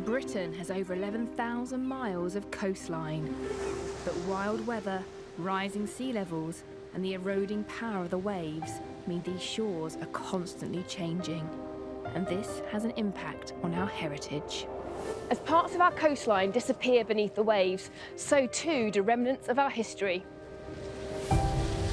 Britain has over 11,000 miles of coastline, but wild weather, rising sea levels, and the eroding power of the waves mean these shores are constantly changing. And this has an impact on our heritage. As parts of our coastline disappear beneath the waves, so too do remnants of our history.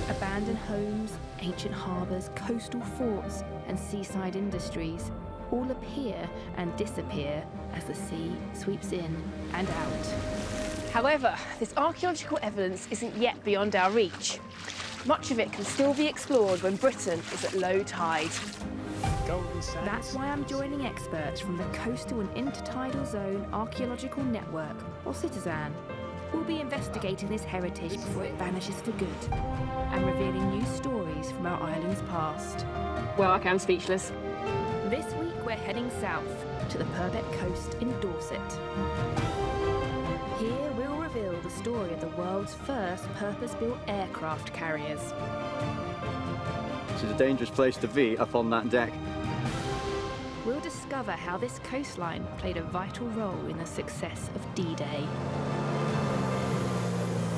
Abandoned homes, ancient harbours, coastal forts, and seaside industries all appear and disappear as the sea sweeps in and out. However, this archaeological evidence isn't yet beyond our reach. Much of it can still be explored when Britain is at low tide. That's why I'm joining experts from the Coastal and Inter-tidal Zone Archaeological Network, or CITiZAN. We'll be investigating this heritage before it vanishes for good and revealing new stories from our island's past. Well, I'm speechless. This week we're heading south to the Purbeck coast in Dorset. Here we'll reveal the story of the world's first purpose-built aircraft carriers. This is a dangerous place to be up on that deck. We'll discover how this coastline played a vital role in the success of D-Day.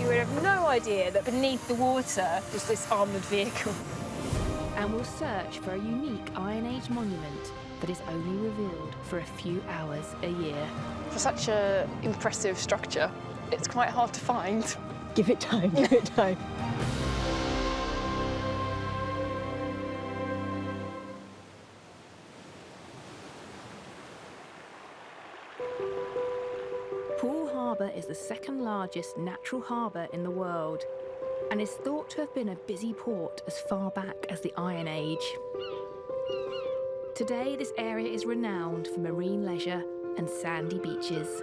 You would have no idea that beneath the water was this armoured vehicle. And we'll search for a unique Iron Age monument that is only revealed for a few hours a year. For such an impressive structure, it's quite hard to find. Give it time, give it time. Poole Harbour is the second largest natural harbour in the world and is thought to have been a busy port as far back as the Iron Age. Today, this area is renowned for marine leisure and sandy beaches.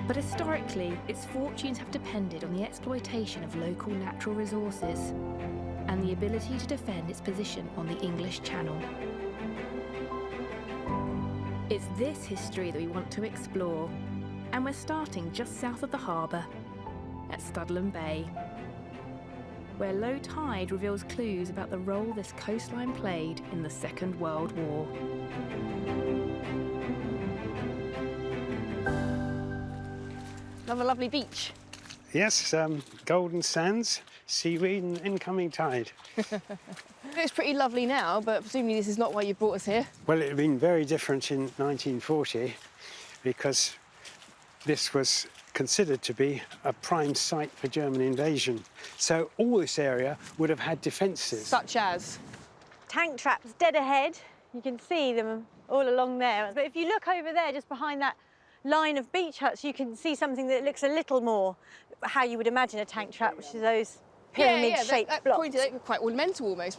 But historically, its fortunes have depended on the exploitation of local natural resources and the ability to defend its position on the English Channel. It's this history that we want to explore, and we're starting just south of the harbour, at Studland Bay, where low tide reveals clues about the role this coastline played in the Second World War. Another lovely beach. Yes, golden sands, seaweed and incoming tide. It's pretty lovely now, but presumably this is not why you brought us here. Well, it had been very different in 1940 because this was considered to be a prime site for German invasion. So all this area would have had defences. Such as? Tank traps dead ahead. You can see them all along there. But if you look over there, just behind that line of beach huts, you can see something that looks a little more how you would imagine a tank trap, which is those pyramid-shaped blocks. Pointed out, quite ornamental almost.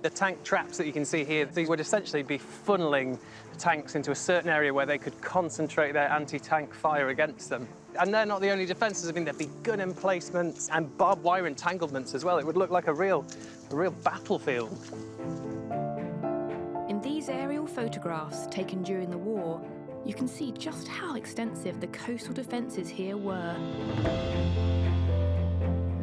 The tank traps that you can see here, these would essentially be funneling tanks into a certain area where they could concentrate their anti-tank fire against them. And they're not the only defences. I mean, there'd be gun emplacements and barbed wire entanglements as well. It would look like a real battlefield. In these aerial photographs taken during the war, you can see just how extensive the coastal defences here were.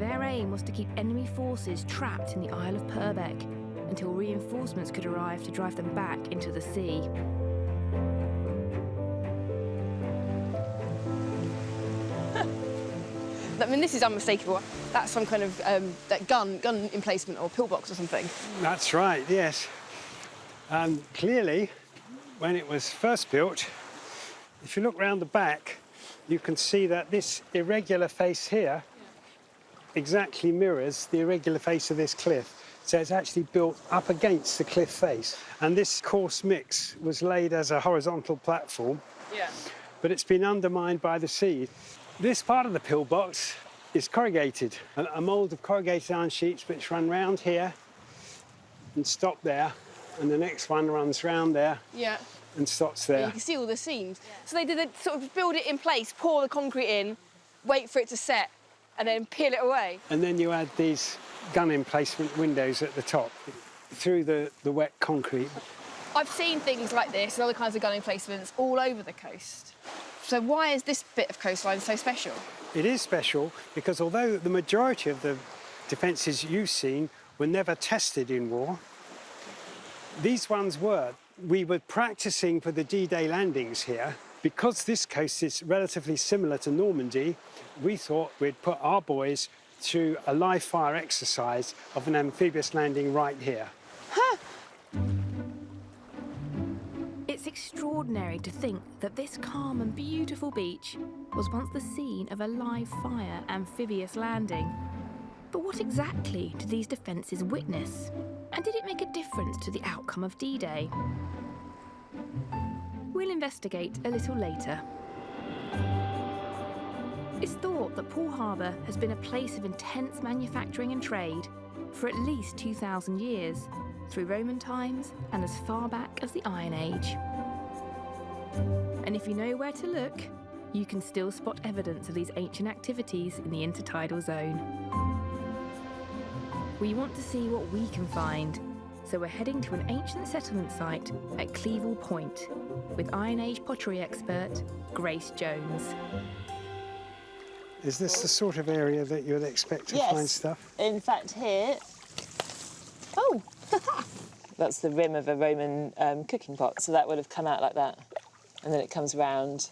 Their aim was to keep enemy forces trapped in the Isle of Purbeck until reinforcements could arrive to drive them back into the sea. I mean, this is unmistakable. That's some kind of that gun emplacement or pillbox or something. That's right, yes. Clearly, when it was first built, if you look round the back, you can see that this irregular face here exactly mirrors the irregular face of this cliff. So it's actually built up against the cliff face. And this coarse mix was laid as a horizontal platform, but it's been undermined by the sea. This part of the pillbox is corrugated, a mould of corrugated iron sheets which run round here and stop there, and the next one runs round there and stops there. You can see all the seams. So they did sort of build it in place, pour the concrete in, wait for it to set, and then peel it away. And then you add these gun emplacement windows at the top through the wet concrete. I've seen things like this and other kinds of gun emplacements all over the coast. So why is this bit of coastline so special? It is special because although the majority of the defences you've seen were never tested in war, These ones were. We were practicing for the D-Day landings here. Because this coast is relatively similar to Normandy, we thought we'd put our boys through a live fire exercise of an amphibious landing right here. It's extraordinary to think that this calm and beautiful beach was once the scene of a live fire amphibious landing. But what exactly did these defences witness? And did it make a difference to the outcome of D-Day? We'll investigate a little later. It's thought that Poole Harbour has been a place of intense manufacturing and trade for at least 2,000 years, through Roman times and as far back as the Iron Age. And if you know where to look, you can still spot evidence of these ancient activities in the intertidal zone. We want to see what we can find, so we're heading to an ancient settlement site at Cleveland Point with Iron Age pottery expert Grace Jones. Is this the sort of area that you'd expect to find stuff? In fact, here... Oh! That's the rim of a Roman cooking pot, so that would have come out like that. And then it comes round.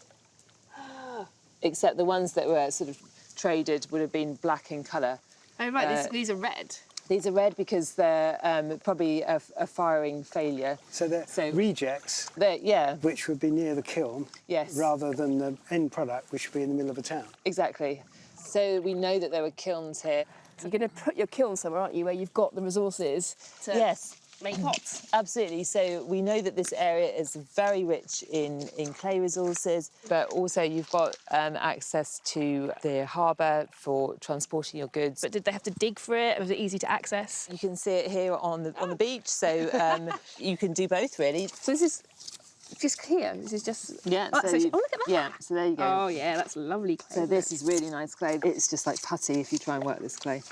Except the ones that were sort of traded would have been black in colour. Oh, right, these are red. These are red because they're probably a firing failure. So they're rejects, yeah. which would be near the kiln, Yes. rather than the end product, which would be in the middle of a town. Exactly. So we know that there were kilns here. So you're going to put your kiln somewhere, aren't you, where you've got the resources to Yes. make pots? Absolutely. So we know that this area is very rich in clay resources, but also you've got access to the harbour for transporting your goods. But did they have to dig for it? Was it easy to access? You can see it here on the beach, so you can do both, really. So this is just here. This is just... Yeah. Oh, look at that. Yeah, so there you go. Oh, yeah, that's lovely clay. So this is really nice clay. It's just like putty if you try and work this clay.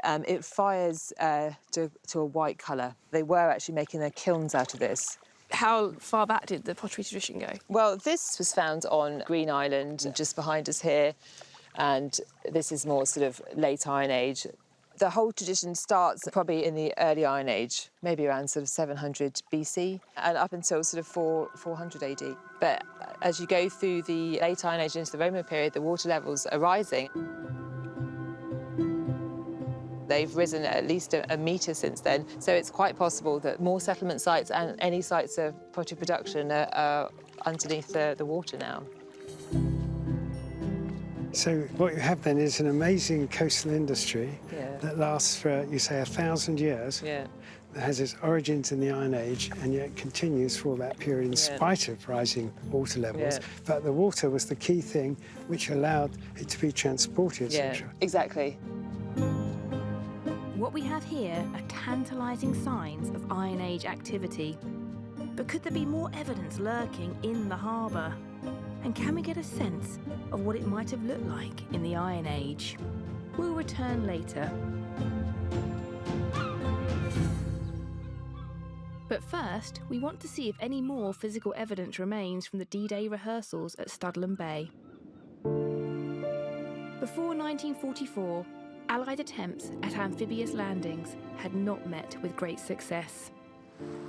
It fires to a white colour. They were actually making their kilns out of this. How far back did the pottery tradition go? Well, this was found on Green Island, just behind us here, and this is more sort of late Iron Age. The whole tradition starts probably in the early Iron Age, maybe around sort of 700 BC, and up until sort of 400 AD. But as you go through the late Iron Age into the Roman period, the water levels are rising. They've risen at least a metre since then, so it's quite possible that more settlement sites and any sites of pottery production are underneath the water now. So what you have then is an amazing coastal industry that lasts for, you say, 1,000 years. Yeah. That has its origins in the Iron Age and yet continues for all that period in spite of rising water levels. Yeah. But the water was the key thing which allowed it to be transported, etc. Exactly. What we have here are tantalising signs of Iron Age activity. But could there be more evidence lurking in the harbour? And can we get a sense of what it might have looked like in the Iron Age? We'll return later. But first, we want to see if any more physical evidence remains from the D-Day rehearsals at Studland Bay. Before 1944, Allied attempts at amphibious landings had not met with great success.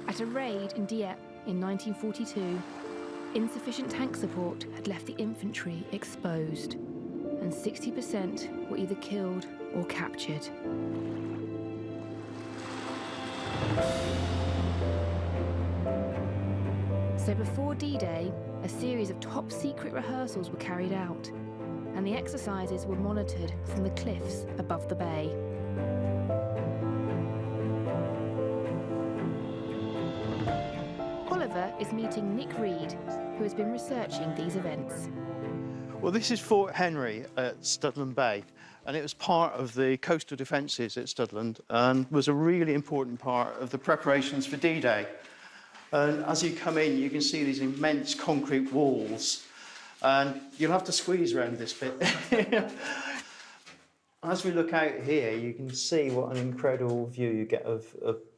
At a raid in Dieppe in 1942, insufficient tank support had left the infantry exposed, and 60% were either killed or captured. So before D-Day, a series of top-secret rehearsals were carried out, and the exercises were monitored from the cliffs above the bay. Oliver is meeting Nick Reed, who has been researching these events. Well, this is Fort Henry at Studland Bay, and it was part of the coastal defences at Studland and was a really important part of the preparations for D-Day. And as you come in, you can see these immense concrete walls, and you'll have to squeeze around this bit. As we look out here, you can see what an incredible view you get of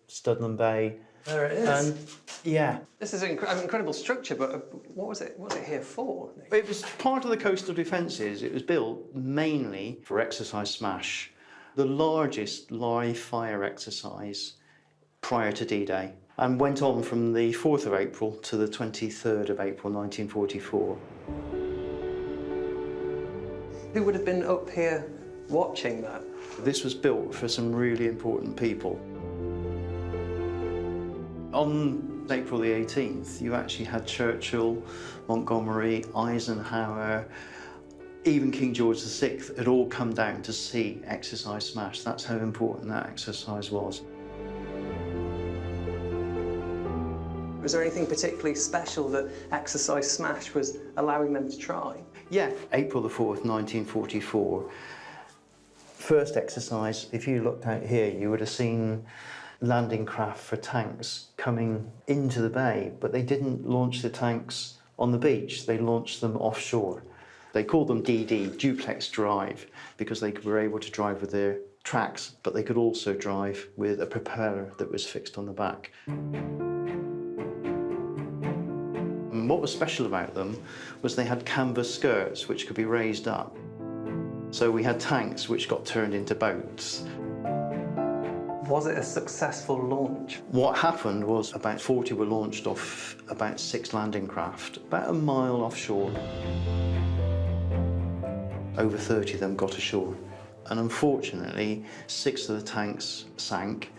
Studland Bay. There it is. And yeah. This is an incredible structure, but what was it here for? It was part of the coastal defences. It was built mainly for exercise smash, the largest live fire exercise prior to D-Day. and went on from the 4th of April to the 23rd of April 1944. Who would have been up here watching that? This was built for some really important people. On April the 18th, you actually had Churchill, Montgomery, Eisenhower, even King George VI had all come down to see Exercise Smash. That's how important that exercise was. Was there anything particularly special that Exercise Smash was allowing them to try? Yeah, April the 4th, 1944. First exercise, if you looked out here, you would have seen landing craft for tanks coming into the bay, but they didn't launch the tanks on the beach, they launched them offshore. They called them DD, duplex drive, because they were able to drive with their tracks, but they could also drive with a propeller that was fixed on the back. And what was special about them was they had canvas skirts which could be raised up. So we had tanks which got turned into boats. Was it a successful launch? What happened was about 40 were launched off about 6 landing craft, about a mile offshore. Over 30 of them got ashore. And unfortunately, 6 of the tanks sank.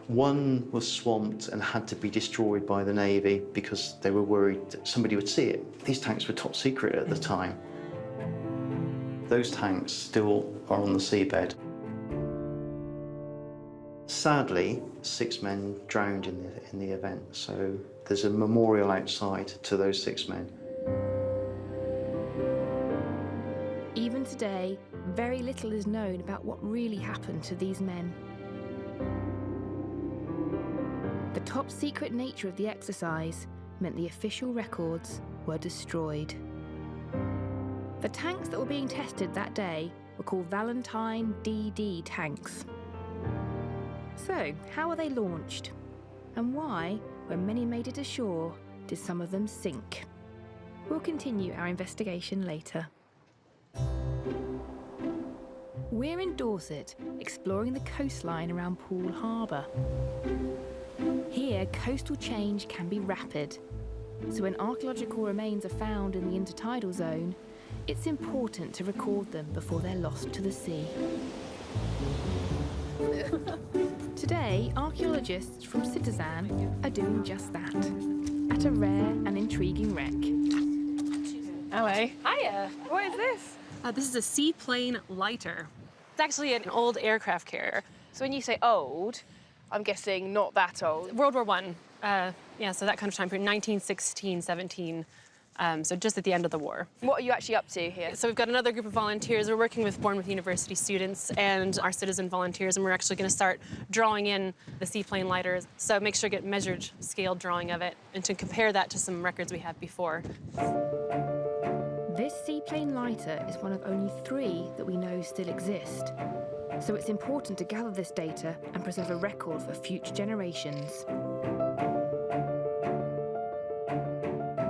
1 was swamped and had to be destroyed by the Navy because they were worried that somebody would see it. These tanks were top secret at the time. Those tanks still are on the seabed. Sadly, 6 men drowned in the event, so there's a memorial outside to those 6 men. Even today, very little is known about what really happened to these men. The top-secret nature of the exercise meant the official records were destroyed. The tanks that were being tested that day were called Valentine DD tanks. So, how were they launched? And why, when many made it ashore, did some of them sink? We'll continue our investigation later. We're in Dorset, exploring the coastline around Poole Harbour. Here, coastal change can be rapid. So when archaeological remains are found in the intertidal zone, it's important to record them before they're lost to the sea. Today, archaeologists from CITiZAN are doing just that, at a rare and intriguing wreck. Hello. Hiya. What is this? This is a seaplane lighter. It's actually an old aircraft carrier. So when you say old, I'm guessing not that old. World War I. Yeah, so that kind of time period, 1916, 17. So just at the end of the war. What are you actually up to here? So we've got another group of volunteers. We're working with Bournemouth University students and our CITiZAN volunteers, and we're actually going to start drawing in the seaplane lighters. So make sure to get measured, scaled drawing of it, and to compare that to some records we had before. This seaplane lighter is one of only 3 that we know still exist. So it's important to gather this data and preserve a record for future generations.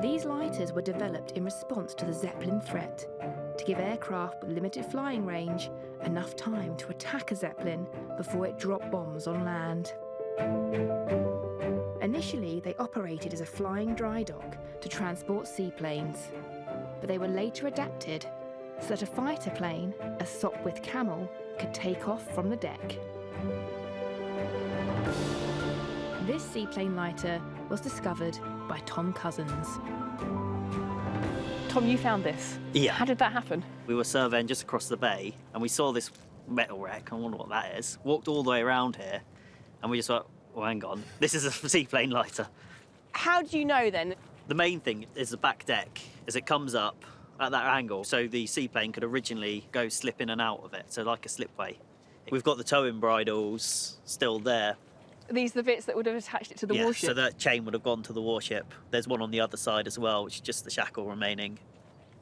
These lighters were developed in response to the Zeppelin threat, to give aircraft with limited flying range enough time to attack a Zeppelin before it dropped bombs on land. Initially, they operated as a flying dry dock to transport seaplanes, but they were later adapted so that a fighter plane, a Sopwith Camel, could take off from the deck. This seaplane lighter was discovered by Tom Cousins. Tom, you found this. Yeah. How did that happen? We were surveying just across the bay and we saw this metal wreck. I wonder what that is. Walked all the way around here and we just thought, well, hang on, this is a seaplane lighter. How do you know then? The main thing is the back deck as it comes up at that angle, so the seaplane could originally go slip in and out of it, so like a slipway. We've got the towing bridles still there. These are the bits that would have attached it to the warship? So that chain would have gone to the warship. There's one on the other side as well, which is just the shackle remaining.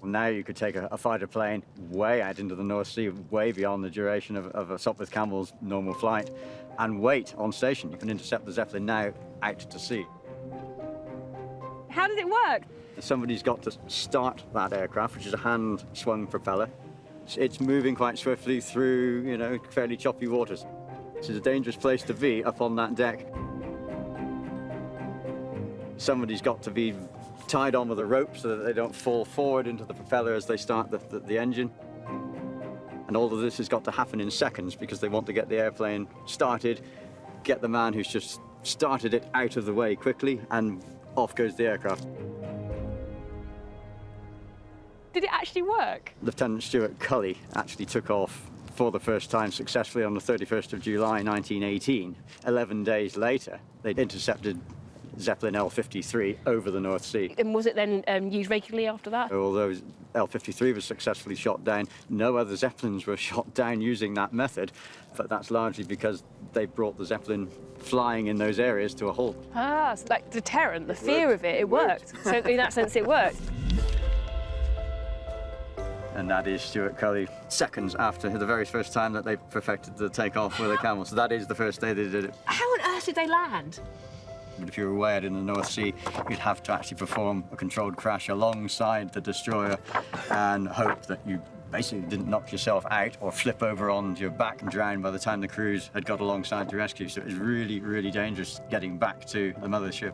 Well, now you could take a fighter plane way out into the North Sea, way beyond the duration of a Sopwith Camel's normal flight, and wait on station. You can intercept the Zeppelin now out to sea. How does it work? Somebody's got to start that aircraft, which is a hand-swung propeller. It's moving quite swiftly through, fairly choppy waters. This is a dangerous place to be up on that deck. Somebody's got to be tied on with a rope so that they don't fall forward into the propeller as they start the engine. And all of this has got to happen in seconds because they want to get the airplane started, get the man who's just started it out of the way quickly, and off goes the aircraft. Did it actually work? Lieutenant Stuart Cully actually took off for the first time successfully on the 31st of July 1918. 11 days later, they'd intercepted Zeppelin L-53 over the North Sea. And was it then used regularly after that? Although L-53 was successfully shot down, no other Zeppelins were shot down using that method, but that's largely because they brought the Zeppelin flying in those areas to a halt. Ah, so like deterrent, the fear of it worked. So in that sense, it worked. And that is Stuart Cully, seconds after the very first time that they perfected the takeoff with a camel. So that is the first day they did it. How on earth did they land? But if you were way out in the North Sea, you'd have to actually perform a controlled crash alongside the destroyer and hope that you basically didn't knock yourself out or flip over on your back and drown by the time the crews had got alongside to rescue. So it was really, really dangerous getting back to the mothership.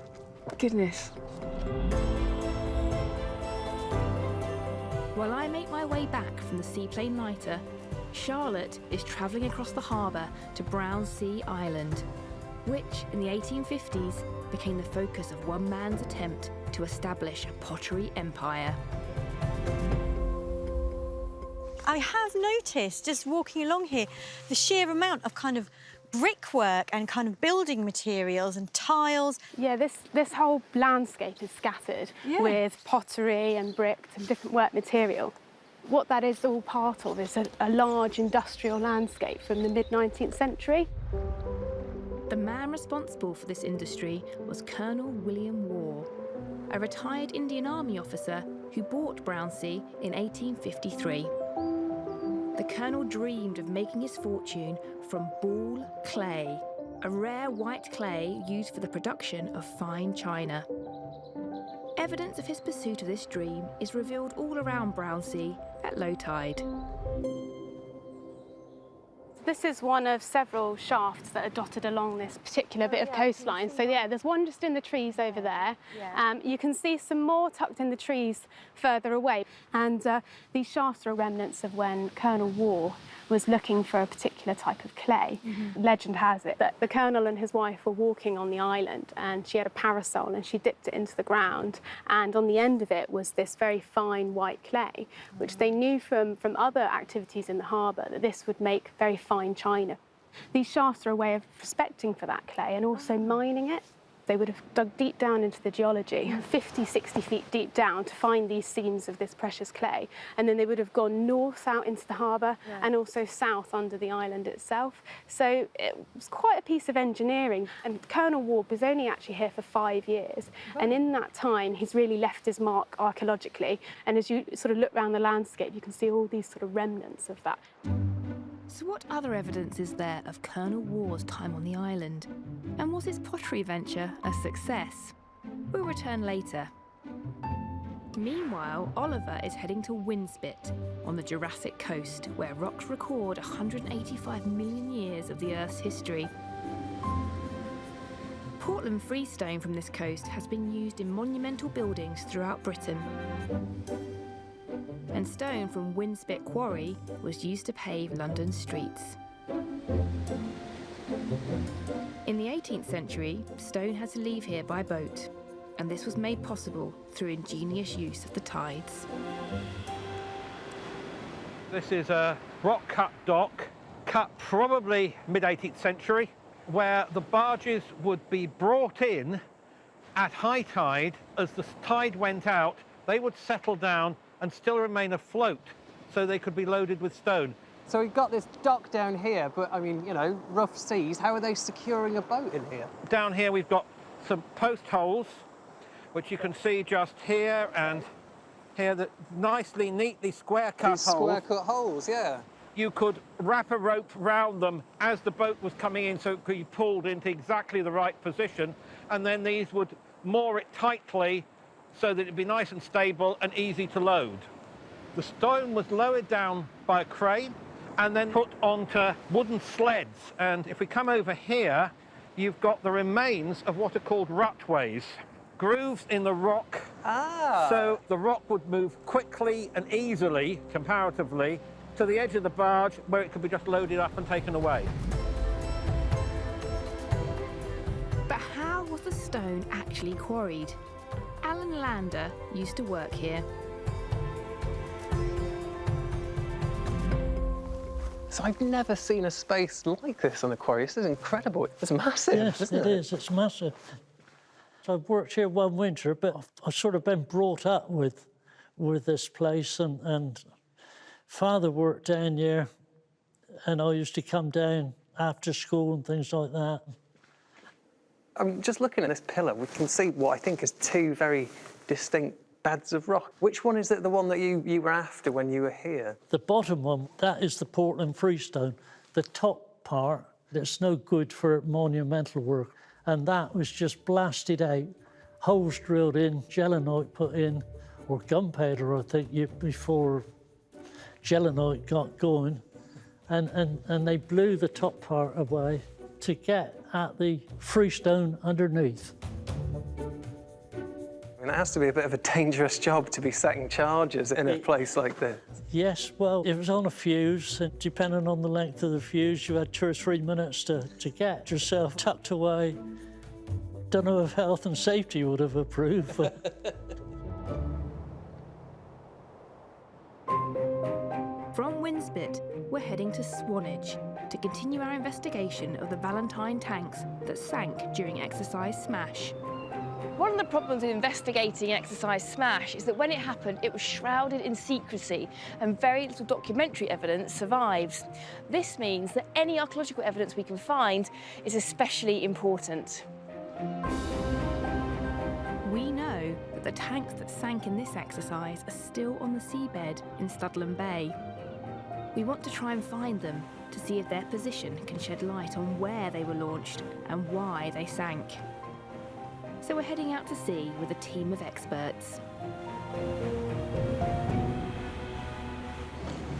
Goodness. While I make my way back from the seaplane lighter, Charlotte is travelling across the harbour to Brownsea Island, which in the 1850s became the focus of one man's attempt to establish a pottery empire. I have noticed, just walking along here, the sheer amount of kind of brickwork and kind of building materials and tiles. Yeah, this whole landscape is scattered with pottery and bricks and different work material. What that is all part of is a large industrial landscape from the mid-19th century. The man responsible for this industry was Colonel William Waugh, a retired Indian Army officer who bought Brownsea in 1853. The Colonel dreamed of making his fortune from ball clay, a rare white clay used for the production of fine china. Evidence of his pursuit of this dream is revealed all around Brownsea at low tide. This is one of several shafts that are dotted along this particular bit of coastline. So yeah, there's one just in the trees over there. You can see some more tucked in the trees further away. And these shafts are remnants of when Colonel Waugh was looking for a particular type of clay. Legend has it that the Colonel and his wife were walking on the island and she had a parasol and she dipped it into the ground, and on the end of it was this very fine white clay, which they knew from other activities in the harbour that this would make very fine china. These shafts are a way of prospecting for that clay and also mining it. They would have dug deep down into the geology, 50, 60 feet deep down, to find these seams of this precious clay. And then they would have gone north out into the harbour and also south under the island itself. So it was quite a piece of engineering. And Colonel Waugh was only actually here for 5 years. And in that time, he's really left his mark archaeologically. And as you sort of look around the landscape, you can see all these sort of remnants of that. So what other evidence is there of Colonel Waugh's time on the island? And was his pottery venture a success? We'll return later. Meanwhile, Oliver is heading to Winspit on the Jurassic coast, where rocks record 185 million years of the Earth's history. Portland freestone from this coast has been used in monumental buildings throughout Britain. And stone from Winspit Quarry was used to pave London's streets. In the 18th century, stone had to leave here by boat, and this was made possible through ingenious use of the tides. This is a rock-cut dock, cut probably mid-18th century, where the barges would be brought in at high tide. As the tide went out, they would settle down and still remain afloat, so they could be loaded with stone. So we've got this dock down here, but I mean, you know, rough seas. How are they securing a boat in here? Down here we've got some post holes, which you can see just here and here, that nicely, neatly square-cut holes. Square-cut holes, yeah. You could wrap a rope round them as the boat was coming in, so it could be pulled into exactly the right position, and then these would moor it tightly so that it'd be nice and stable and easy to load. The stone was lowered down by a crane and then put onto wooden sleds. And if we come over here, you've got the remains of what are called rutways. grooves in the rock. So the rock would move quickly and easily, comparatively, to the edge of the barge where it could be just loaded up and taken away. But how was the stone actually quarried? Alan Lander used to work here. So I've never seen a space like this on a quarry. This is incredible. It's massive, yes, isn't it? It is. It's massive. So I've worked here one winter, but I've sort of been brought up with this place, and Father worked down here, and I used to come down after school and things like that. I mean, just looking at this pillar, we can see what I think is two very distinct beds of rock. Which one is it, the one that you were after when you were here? The bottom one, that is the Portland freestone. The top part, it's no good for monumental work. And that was just blasted out, holes drilled in, gelinite put in, or gunpowder, I think, before gelinite got going. And they blew the top part away to get at the freestone underneath. I mean, it has to be a bit of a dangerous job to be setting charges in a place like this. Yes, well, it was on a fuse, and depending on the length of the fuse, you had 2 or 3 minutes to get yourself tucked away. Don't know if health and safety would have approved, but... From Winspit, we're heading to Swanage to continue our investigation of the Valentine tanks that sank during Exercise Smash. One of the problems with investigating Exercise Smash is that when it happened, it was shrouded in secrecy and very little documentary evidence survives. This means that any archaeological evidence we can find is especially important. We know that the tanks that sank in this exercise are still on the seabed in Studland Bay. We want to try and find them to see if their position can shed light on where they were launched and why they sank. So we're heading out to sea with a team of experts.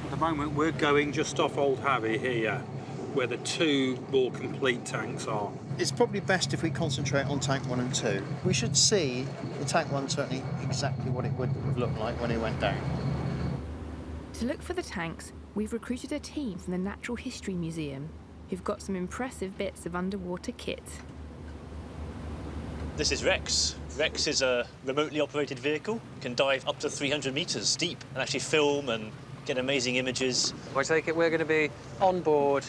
At the moment, we're going just off Old Harry here, where the 2 more complete tanks are. It's probably best if we concentrate on tank 1 and 2. We should see in tank 1 certainly exactly what it would have looked like when it went down. To look for the tanks, we've recruited a team from the Natural History Museum who've got some impressive bits of underwater kit. This is Rex. Rex is a remotely operated vehicle. It can dive up to 300 metres deep and actually film and get amazing images. I take it we're going to be on board,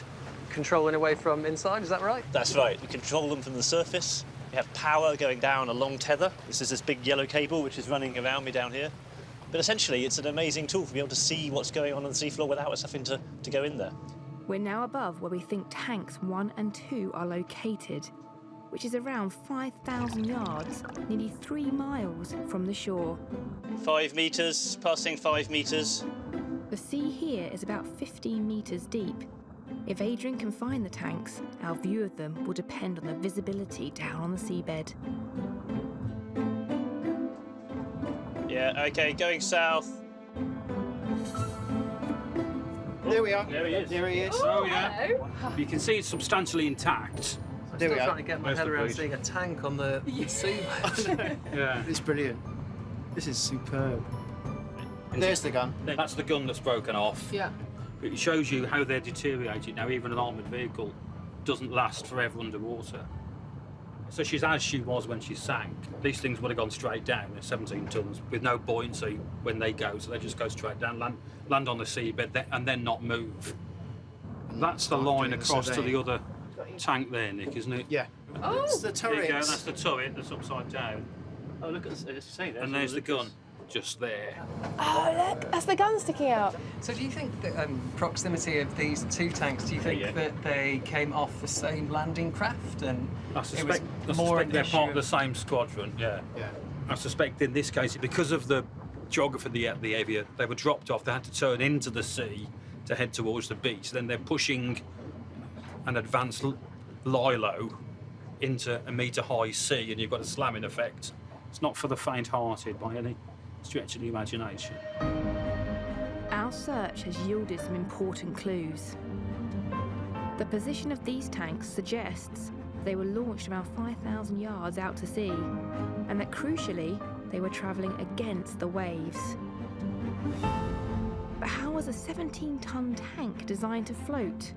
controlling away from inside, is that right? That's right. We control them from the surface. We have power going down a long tether. This is this big yellow cable which is running around me down here. But essentially, it's an amazing tool to be able to see what's going on the seafloor without us having to go in there. We're now above where we think tanks 1 and 2 are located, which is around 5,000 yards, nearly 3 miles from the shore. 5 metres, passing 5 metres. The sea here is about 15 metres deep. If Adrian can find the tanks, our view of them will depend on the visibility down on the seabed. Yeah, OK, going south. There we are. There he is. There he is. Oh, yeah. You can see it's substantially intact. I'm There still we are. trying to get my head around seeing a tank on the seabed. Yeah. It's brilliant. This is superb. There's the gun. That's the gun that's broken off. Yeah. It shows you how they're deteriorating now. Even an armoured vehicle doesn't last forever underwater. So she's as she was when she sank. These things would have gone straight down. They're 17 tons with no buoyancy when they go, so they just go straight down, land on the seabed, and then not move. That's the line across to the other tank there, Nick, isn't it? Yeah. Oh, It's the There you turret. go, that's the turret that's upside down. Oh, look at this. And there's the gun, just there. Oh, look, that's the gun sticking out. So do you think that proximity of these 2 tanks, do you think that they came off the same landing craft and I suspect they're part of the same squadron, yeah. I suspect in this case, because of the geography of the area, they were dropped off, they had to turn into the sea to head towards the beach. Then they're pushing an advanced lilo into a metre-high sea, and you've got a slamming effect. It's not for the faint-hearted by any stretch of the imagination. Our search has yielded some important clues. The position of these tanks suggests they were launched around 5,000 yards out to sea, and that crucially, they were travelling against the waves. But how was a 17-ton tank designed to float?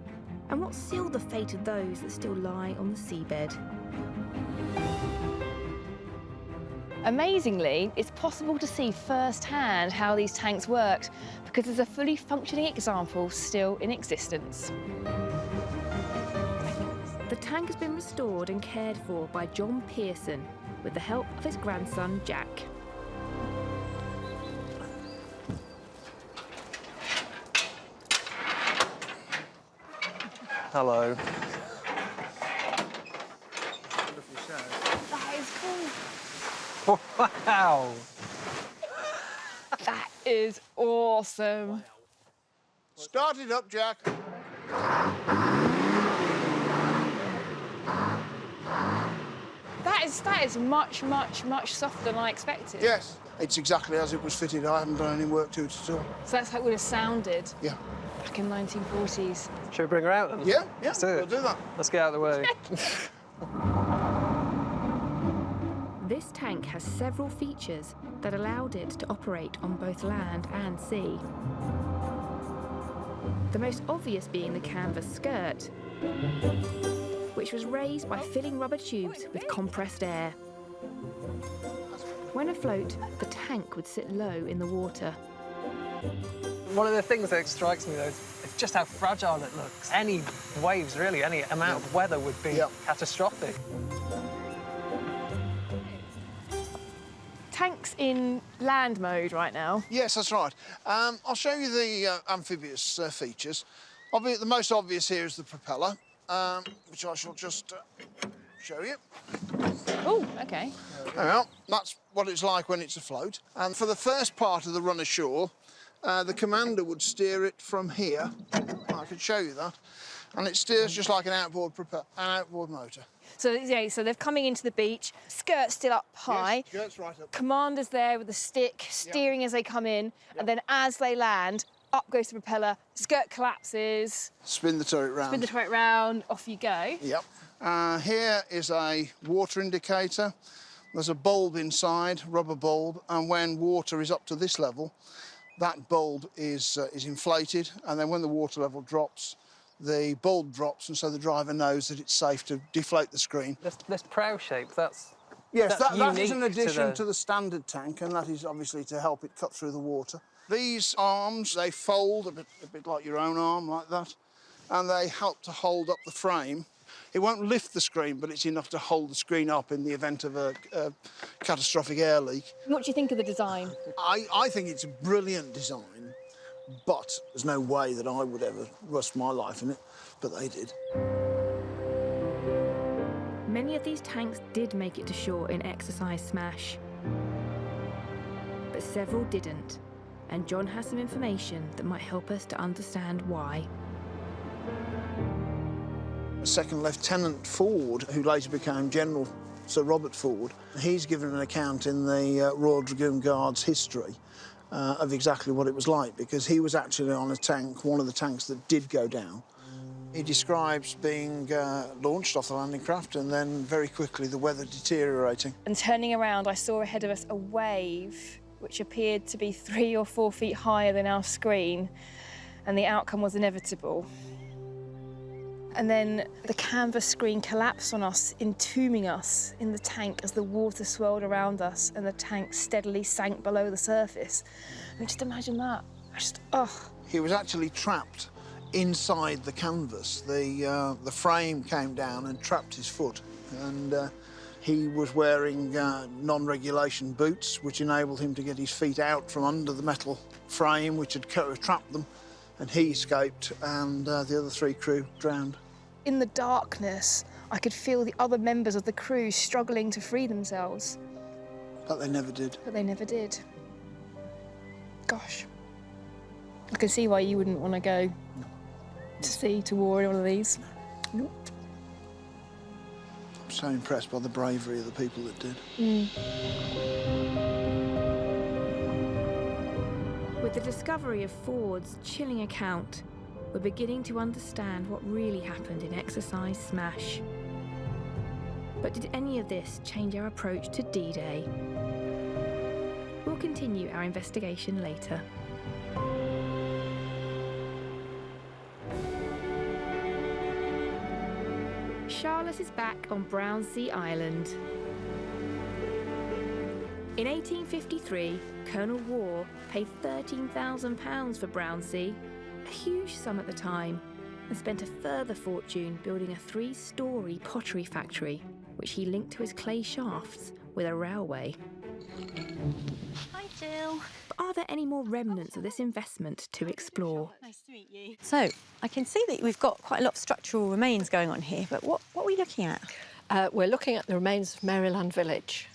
And what sealed the fate of those that still lie on the seabed? Amazingly, it's possible to see firsthand how these tanks worked because there's a fully functioning example still in existence. The tank has been restored and cared for by John Pearson with the help of his grandson, Jack. Hello. That is cool. Wow! That is awesome. Start it up, Jack. That is much, much, much softer than I expected. Yes, it's exactly as it was fitted. I haven't done any work to it at all. So that's how it would have sounded. Yeah. Back in 1940s. Should we bring her out then? Yeah, Let's do it. we'll do that. Let's get out of the way. This tank has several features that allowed it to operate on both land and sea. The most obvious being the canvas skirt, which was raised by filling rubber tubes with compressed air. When afloat, the tank would sit low in the water. One of the things that strikes me, though, is just how fragile it looks. Any waves, really, any amount of weather would be catastrophic. Tank's in land mode right now. Yes, that's right. I'll show you the amphibious features. The most obvious here is the propeller, which I shall just show you. Oh, OK. There we are. That's what it's like when it's afloat. And for the first part of the run ashore, the commander would steer it from here. I can show you that. And it steers just like an outboard motor. So, yeah, so they're coming into the beach, skirt still up high. Yes, skirt's right up. Commander's there with the stick, steering as they come in, and then as they land, up goes the propeller, skirt collapses. Spin the turret round. Spin the turret round, off you go. Yep. Here is a water indicator. There's a bulb inside, rubber bulb, and when water is up to this level, that bulb is inflated, and then when the water level drops, the bulb drops, and so the driver knows that it's safe to deflate the screen. This prow shape, that's Yes, that is an unique addition to the standard tank, and that is obviously to help it cut through the water. These arms, they fold a bit like your own arm, like that, and they help to hold up the frame. It won't lift the screen, but it's enough to hold the screen up in the event of a catastrophic air leak. What do you think of the design? I think it's a brilliant design, but there's no way that I would ever risk my life in it, but they did. Many of these tanks did make it to shore in exercise smash, but several didn't, and John has some information that might help us to understand why. Second Lieutenant Ford, who later became General Sir Robert Ford, he's given an account in the Royal Dragoon Guard's history of exactly what it was like, because he was actually on a tank, one of the tanks that did go down. He describes being launched off the landing craft and then very quickly the weather deteriorating. And turning around, I saw ahead of us a wave which appeared to be 3 or 4 feet higher than our screen, and the outcome was inevitable. And then the canvas screen collapsed on us, entombing us in the tank as the water swirled around us and the tank steadily sank below the surface. And just imagine that. He was actually trapped inside the canvas. The frame came down and trapped his foot, and he was wearing non-regulation boots, which enabled him to get his feet out from under the metal frame, which had trapped them, and he escaped, and the other 3 crew drowned. In the darkness, I could feel the other members of the crew struggling to free themselves. But they never did. But they never did. Gosh. I can see why you wouldn't want to go to sea, to war in one of these. Nope. I'm so impressed by the bravery of the people that did. With the discovery of Ford's chilling account, we're beginning to understand what really happened in exercise smash. But did any of this change our approach to D-Day? We'll continue our investigation later. Charlotte is back on Brownsea Island. In 1853, Colonel Waugh paid £13,000 for Brownsea, a huge sum at the time, and spent a further fortune building a 3-storey pottery factory, which he linked to his clay shafts with a railway. Hi, Jill. But are there any more remnants of this investment to explore? Nice to meet you. So, I can see that we've got quite a lot of structural remains going on here, but what are we looking at? We're looking at the remains of Maryland Village.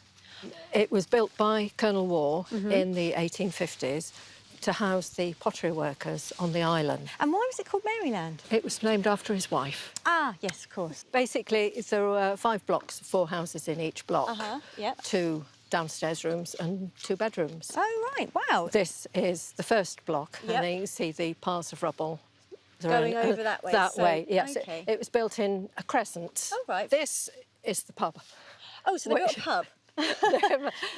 It was built by Colonel Waugh in the 1850s to house the pottery workers on the island. And why was it called Maryland? It was named after his wife. Ah, yes, of course. Basically, there were 5 blocks, 4 houses in each block. Yep. 2 downstairs rooms and 2 bedrooms. Oh, right, wow. This is the first block, Yep. and then you can see the piles of rubble. Going over that way. That so, way, yes. Okay. It was built in a crescent. Oh, right. This is the pub. Oh, so they've got a pub.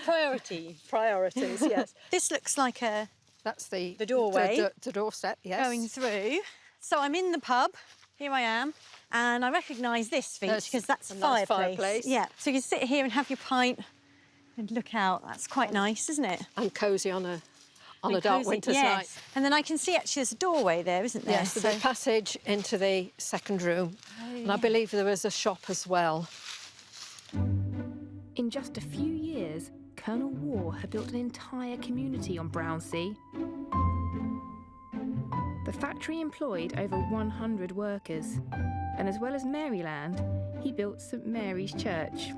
Priorities, yes. This looks like that's the doorway. The Dorset, yes. Going through. So I'm in the pub. Here I am. And I recognise this feature because that's a nice fireplace. fireplace. Yeah. So you can sit here and have your pint and look out. That's quite nice, isn't it? And cosy on a And dark cosy, winter's yes. night. And then I can see actually there's a doorway there, isn't there? Yes, there's a passage into the second room. And I believe there was a shop as well. In just a few years, Colonel Waugh had built an entire community on Brownsea. The factory employed over 100 workers, and as well as Maryland, he built St Mary's Church.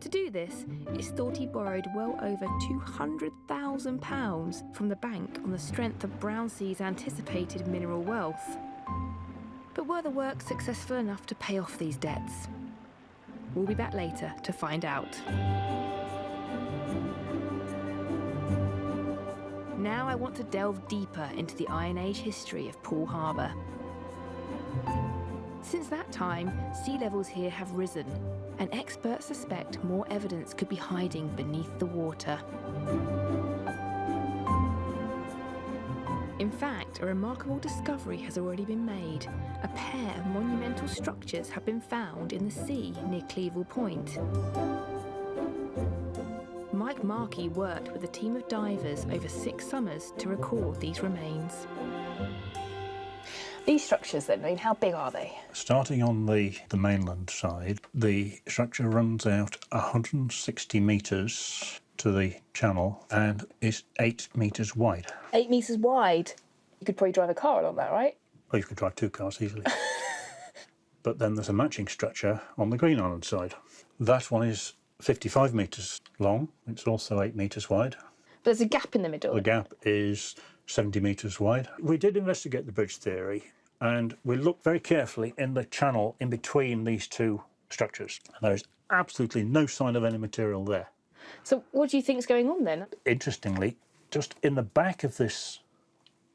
To do this, it's thought he borrowed well over £200,000 from the bank on the strength of Brownsea's anticipated mineral wealth. But were the works successful enough to pay off these debts? We'll be back later to find out. Now I want to delve deeper into the Iron Age history of Poole Harbour. Since that time, sea levels here have risen, and experts suspect more evidence could be hiding beneath the water. In fact, a remarkable discovery has already been made. A pair of monumental structures have been found in the sea near Cleveland Point. Mike Markey worked with a team of divers over 6 summers to record these remains. These structures then, I mean, how big are they? Starting on the mainland side, the structure runs out 160 metres to the channel and is 8 metres wide. 8 metres wide? You could probably drive a car along that, right? Well, you could drive 2 cars easily. But then there's a matching structure on the Green Island side. That one is 55 metres long. It's also 8 metres wide. But there's a gap in the middle. The gap is 70 metres wide. We did investigate the bridge theory, and we looked very carefully in the channel in between these 2 structures. There is absolutely no sign of any material there. So what do you think is going on then? Interestingly, just in the back of this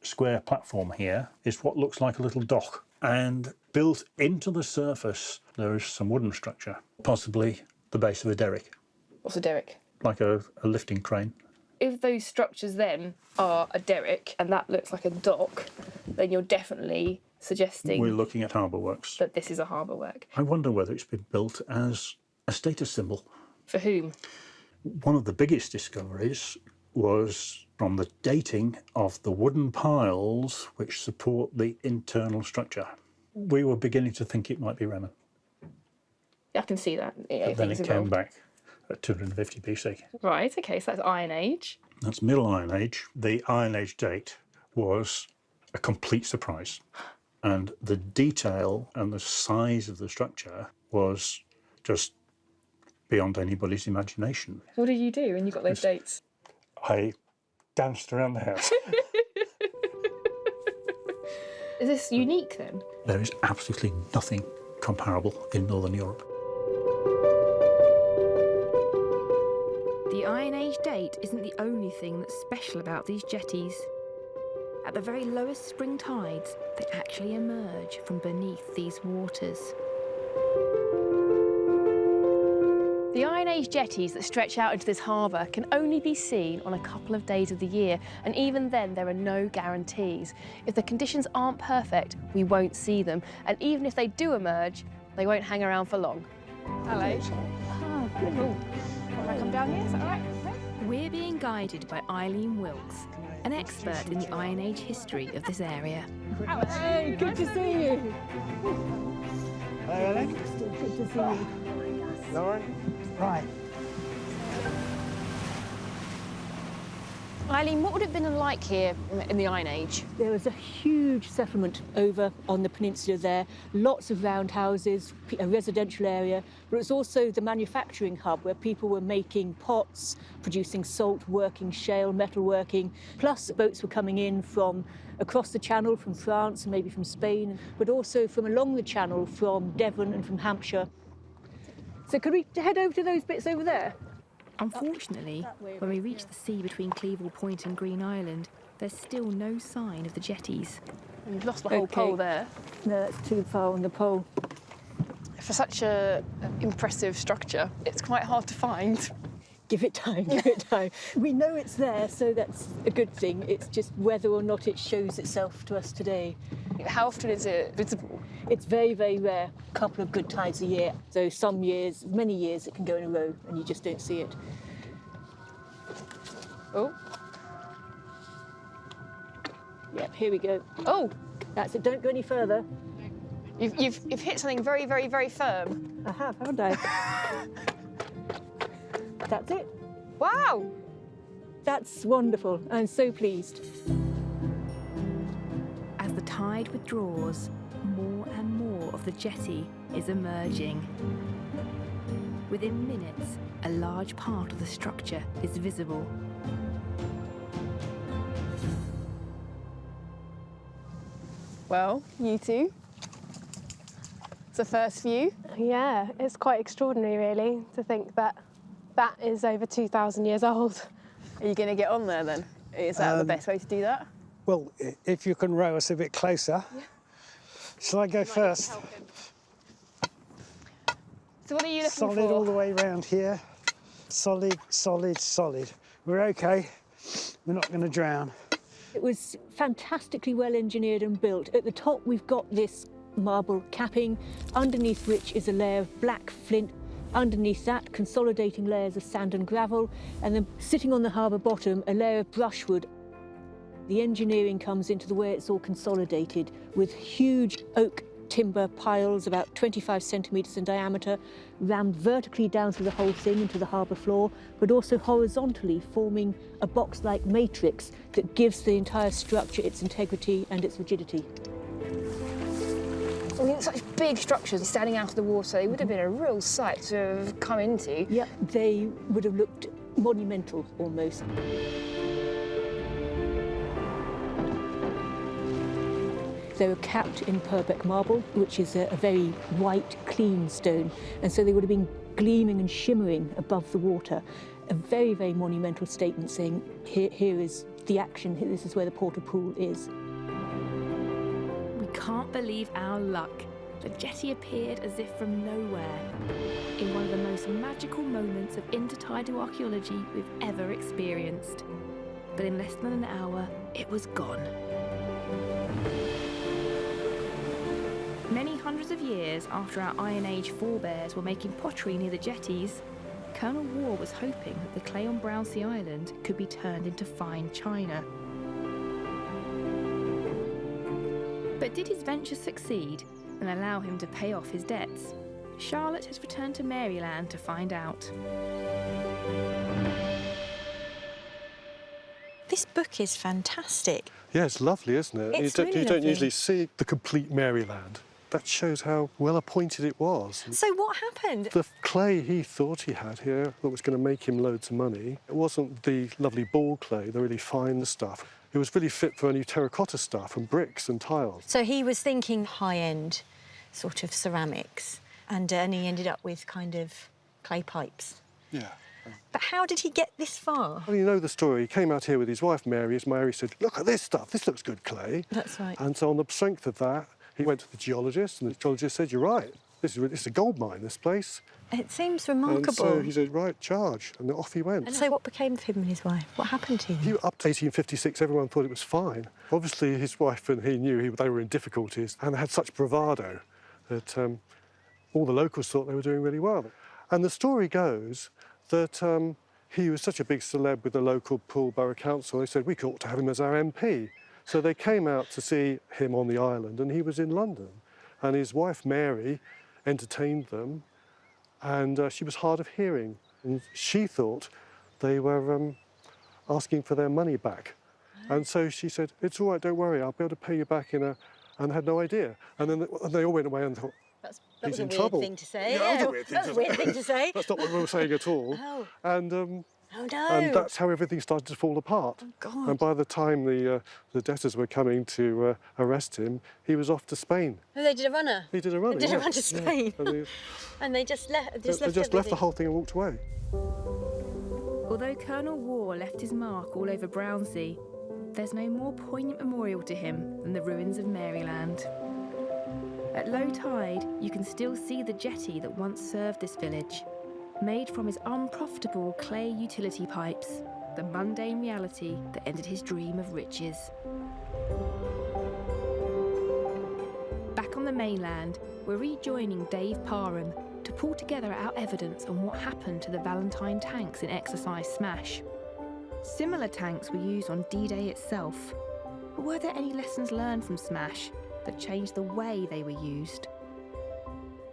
square platform here is what looks like a little dock. And built into the surface, there is some wooden structure, possibly the base of a derrick. What's a derrick? Like a lifting crane. If those structures then are a derrick and that looks like a dock, then you're definitely suggesting We're looking at harbour works. that this is a harbour work. I wonder whether it's been built as a status symbol. For whom? One of the biggest discoveries was from the dating of the wooden piles which support the internal structure. We were beginning to think it might be Remen. I can see that. Yeah, But then it things came involved. back at 250 BC. Right, okay, so that's Iron Age. That's Middle Iron Age. The Iron Age date was a complete surprise. And the detail and the size of the structure was just beyond anybody's imagination. What did you do when you got those dates? I danced around the house. Is this unique then? There is absolutely nothing comparable in Northern Europe. The Iron Age date isn't the only thing that's special about these jetties. At the very lowest spring tides, they actually emerge from beneath these waters. The Iron Age jetties that stretch out into this harbour can only be seen on a couple of days of the year, and even then there are no guarantees. If the conditions aren't perfect, we won't see them, and even if they do emerge, they won't hang around for long. Hello. Oh, good. Can I come down here? Is that all right? We're being guided by Eileen Wilkes, an expert in the Iron Age history of this area. Hey, good to see you. Hey, Ellen. Good to see you. Laurie? Right. Eileen, what would it have been like here in the Iron Age? There was a huge settlement over on the peninsula there, lots of roundhouses, a residential area, but it was also the manufacturing hub where people were making pots, producing salt, working shale, metalworking, plus boats were coming in from across the channel, from France and maybe from Spain, but also from along the channel from Devon and from Hampshire. So could we head over to those bits over there? Unfortunately, when we reach the sea between Cleveland Point and Green Island, there's still no sign of the jetties. You've lost the whole pole there. No, that's too far on the pole. For such an impressive structure, it's quite hard to find. Give it time, give it time. We know it's there, so that's a good thing. It's just whether or not it shows itself to us today. How often is it visible? It's very, very rare. A couple of good tides a year. So some years, many years, it can go in a row and you just don't see it. Oh. Yep, here we go. Oh! That's it, don't go any further. You've hit something very, very, very firm. I have, haven't I? That's it. Wow! That's wonderful. I'm so pleased. As the tide withdraws, more and more of the jetty is emerging. Within minutes, a large part of the structure is visible. Well, you two. It's a first view. Yeah, it's quite extraordinary, really, to think that that is over 2,000 years old. Are you going to get on there then? Is that the best way to do that? Well, if you can row us a bit closer. Yeah. Shall I go first? So what are you looking for? Solid all the way around here. Solid, solid, solid. We're okay. We're not going to drown. It was fantastically well engineered and built. At the top, we've got this marble capping, underneath which is a layer of black flint. Underneath that, consolidating layers of sand and gravel, and then sitting on the harbour bottom, a layer of brushwood. The engineering comes into the way it's all consolidated with huge oak timber piles about 25 centimetres in diameter, rammed vertically down through the whole thing into the harbour floor, but also horizontally forming a box-like matrix that gives the entire structure its integrity and its rigidity. I mean, such big structures standing out of the water, they would have been a real sight to have come into. Yeah, they would have looked monumental almost. They were capped in Purbeck marble, which is a very white, clean stone, and so they would have been gleaming and shimmering above the water. A very, very monumental statement saying, here is the action, this is where the Porter Pool is. We can't believe our luck. The jetty appeared as if from nowhere, in one of the most magical moments of intertidal archaeology we've ever experienced. But in less than an hour, it was gone. Many hundreds of years after our Iron Age forebears were making pottery near the jetties, Colonel Waugh was hoping that the clay on Brownsea Island could be turned into fine china. But did his venture succeed and allow him to pay off his debts? Charlotte has returned to Maryland to find out. This book is fantastic. Yeah, it's lovely, isn't it? It's you really don't lovely. usually see the complete Maryland. That shows how well appointed it was. So what happened? The clay he thought he had here that was going to make him loads of money, it wasn't the lovely ball clay, the really fine stuff. It was really fit for only terracotta stuff and bricks and tiles. So he was thinking high-end sort of ceramics, and he ended up with kind of clay pipes. Yeah. But how did he get this far? Well, you know the story. He came out here with his wife, Mary. As Mary said, look at this stuff. This looks good clay. That's right. And so on the strength of that, he went to the geologist, and the geologist said, you're right. this is a gold mine, this place. It seems And remarkable. so he said, right, charge, and off he went. And so what became of him and his wife? What happened to him? Up to 1856, everyone thought it was fine. Obviously, his wife and he knew they were in difficulties, and they had such bravado that all the locals thought they were doing really well. And the story goes that he was such a big celeb with the local Poole Borough Council, they said, we ought to have him as our MP. So they came out to see him on the island, and he was in London. And his wife, Mary, entertained them, and she was hard of hearing. And she thought they were asking for their money back. And so she said, it's all right, don't worry, I'll be able to pay you back in a... And they had no idea. And then they all went away and thought, That he's was a in weird trouble. thing to say. Yeah, that was a weird thing to say. That's not what we were saying at all. Oh. And, Oh, no. and that's how everything started to fall apart. Oh, God. And by the time the debtors were coming to arrest him, he was off to Spain. Oh, they did a runner? He did a runner, They did a yeah. run to Spain? Yeah. And they just left They just left the whole thing and walked away. Although Colonel Waugh left his mark all over Brownsea, there's no more poignant memorial to him than the ruins of Maryland. At low tide, you can still see the jetty that once served this village, made from his unprofitable clay utility pipes, the mundane reality that ended his dream of riches. Back on the mainland, we're rejoining Dave Parham to pull together our evidence on what happened to the Valentine tanks in Exercise Smash. Similar tanks were used on D-Day itself, but were there any lessons learned from Smash that changed the way they were used?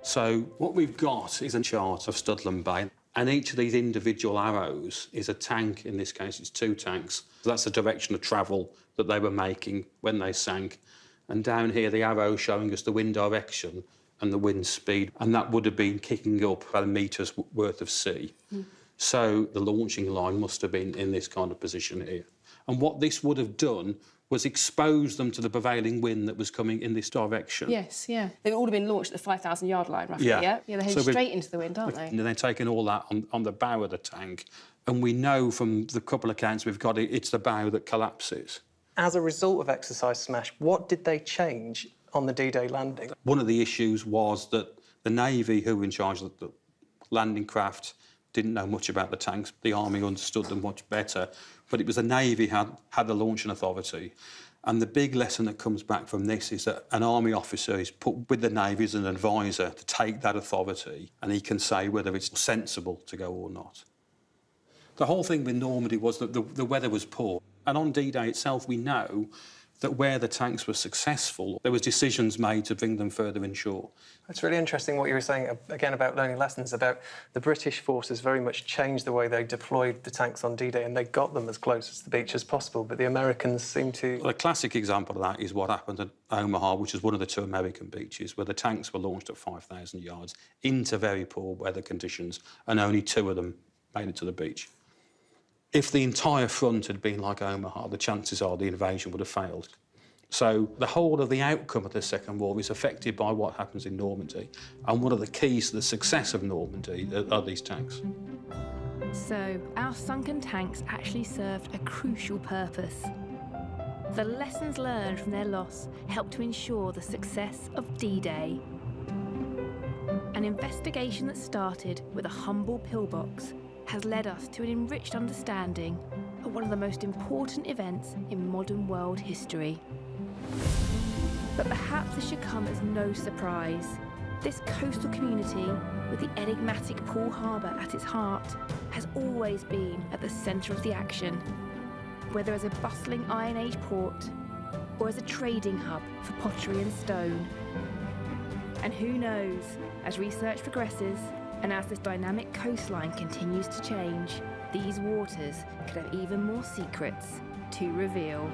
So what we've got is a chart of Studland Bay, and each of these individual arrows is a tank. In this case, it's 2 tanks. That's the direction of travel that they were making when they sank. And down here, the arrow showing us the wind direction and the wind speed, and that would have been kicking up about a metre's worth of sea. So the launching line must have been in this kind of position here. And what this would have done was expose them to the prevailing wind that was coming in this direction. Yes, yeah. They've all been launched at the 5,000-yard line, roughly, yeah? Yeah, they're heading straight into the wind, aren't they? And they're taking all that on the bow of the tank. And we know from the couple of accounts we've got, it's the bow that collapses. As a result of Exercise Smash, what did they change on the D-Day landing? One of the issues was that the Navy, who were in charge of the landing craft, didn't know much about the tanks. The Army understood them much better. But it was the Navy had the launching authority. And the big lesson that comes back from this is that an Army officer is put with the Navy as an advisor to take that authority, and he can say whether it's sensible to go or not. The whole thing with Normandy was that the weather was poor. And on D-Day itself, we know that where the tanks were successful, there was decisions made to bring them further inshore. It's really interesting what you were saying, again, about learning lessons, about the British forces very much changed the way they deployed the tanks on D-Day, and they got them as close to the beach as possible, but the Americans seem to... Well, a classic example of that is what happened at Omaha, which is one of the 2 American beaches, where the tanks were launched at 5,000 yards into very poor weather conditions, and only 2 of them made it to the beach. If the entire front had been like Omaha, the chances are the invasion would have failed. So the whole of the outcome of the Second War is affected by what happens in Normandy. And one of the keys to the success of Normandy are these tanks. So, our sunken tanks actually served a crucial purpose. The lessons learned from their loss helped to ensure the success of D-Day. An investigation that started with a humble pillbox has led us to an enriched understanding of one of the most important events in modern world history. But perhaps this should come as no surprise. This coastal community, with the enigmatic Poole Harbour at its heart, has always been at the centre of the action, whether as a bustling Iron Age port or as a trading hub for pottery and stone. And who knows, as research progresses, and as this dynamic coastline continues to change, these waters could have even more secrets to reveal.